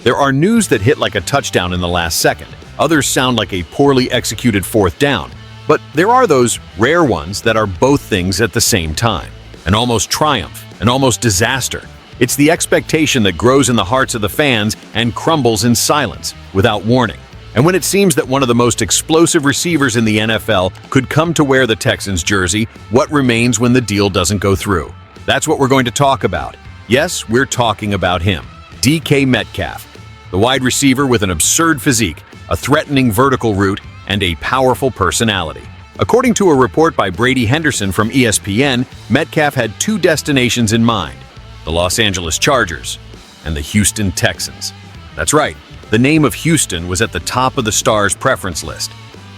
There are news that hit like a touchdown in the last second. Others sound like a poorly executed fourth down. But there are those rare ones that are both things at the same time. An almost triumph, an almost disaster. It's the expectation that grows in the hearts of the fans and crumbles in silence, without warning. And when it seems that one of the most explosive receivers in the NFL could come to wear the Texans jersey, what remains when the deal doesn't go through? That's what we're going to talk about. Yes, we're talking about him, DK Metcalf, the wide receiver with an absurd physique, a threatening vertical route, and a powerful personality. According to a report by Brady Henderson from ESPN, Metcalf had two destinations in mind: the Los Angeles Chargers and the Houston Texans. That's right, the name of Houston was at the top of the Stars' preference list.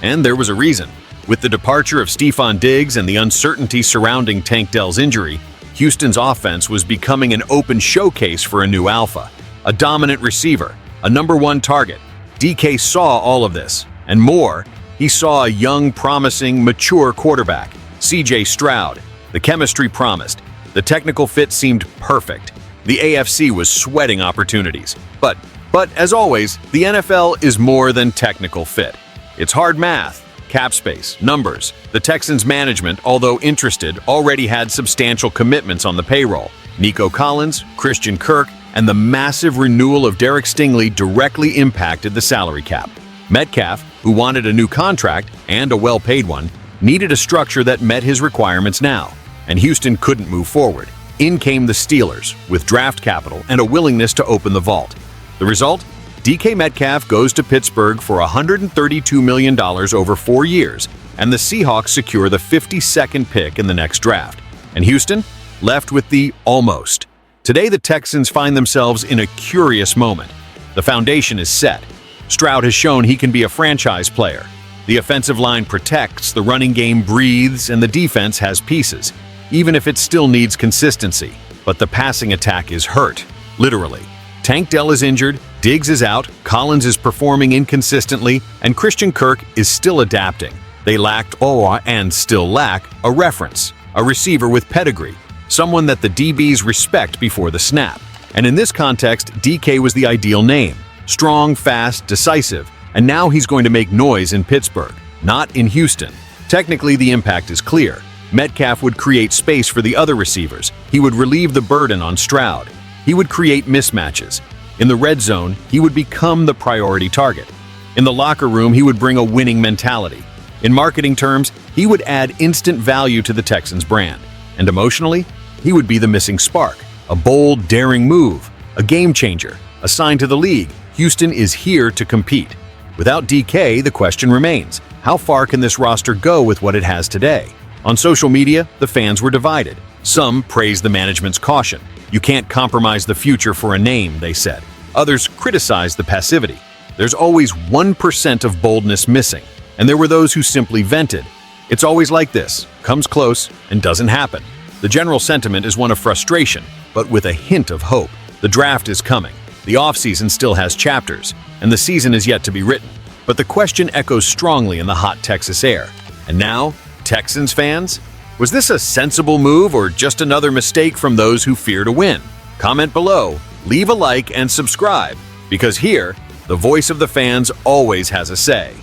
And there was a reason. With the departure of Stephon Diggs and the uncertainty surrounding Tank Dell's injury, Houston's offense was becoming an open showcase for a new alpha, a dominant receiver, a #1 target. DK saw all of this, and more. He saw a young, promising, mature quarterback, CJ Stroud. The chemistry promised. The technical fit seemed perfect. The AFC was sweating opportunities. But as always, the NFL is more than technical fit. It's hard math, cap space, numbers. The Texans management, although interested, already had substantial commitments on the payroll. Nico Collins, Christian Kirk, and the massive renewal of Derek Stingley directly impacted the salary cap. Metcalf, who wanted a new contract, and a well-paid one, needed a structure that met his requirements now, and Houston couldn't move forward. In came the Steelers, with draft capital and a willingness to open the vault. The result? DK Metcalf goes to Pittsburgh for $132 million over 4 years, and the Seahawks secure the 52nd pick in the next draft. And Houston? Left with the almost. Today, the Texans find themselves in a curious moment. The foundation is set. Stroud has shown he can be a franchise player. The offensive line protects, the running game breathes, and the defense has pieces, even if it still needs consistency. But the passing attack is hurt, literally. Tank Dell is injured, Diggs is out, Collins is performing inconsistently, and Christian Kirk is still adapting. They lacked, and still lack, a reference, a receiver with pedigree, someone that the DBs respect before the snap. And in this context, DK was the ideal name. Strong, fast, decisive, and now he's going to make noise in Pittsburgh, not in Houston. Technically, the impact is clear. Metcalf would create space for the other receivers. He would relieve the burden on Stroud. He would create mismatches. In the red zone, he would become the priority target. In the locker room, he would bring a winning mentality. In marketing terms, he would add instant value to the Texans brand. And emotionally, he would be the missing spark, a bold, daring move, a game changer, a sign to the league. Houston is here to compete. Without DK, the question remains, how far can this roster go with what it has today? On social media, the fans were divided. Some praised the management's caution. You can't compromise the future for a name, they said. Others criticized the passivity. There's always 1% of boldness missing, and there were those who simply vented. It's always like this, comes close and doesn't happen. The general sentiment is one of frustration, but with a hint of hope. The draft is coming. The offseason still has chapters, and the season is yet to be written. But the question echoes strongly in the hot Texas air. And now, Texans fans? Was this a sensible move or just another mistake from those who fear to win? Comment below, leave a like, and subscribe, because here, the voice of the fans always has a say.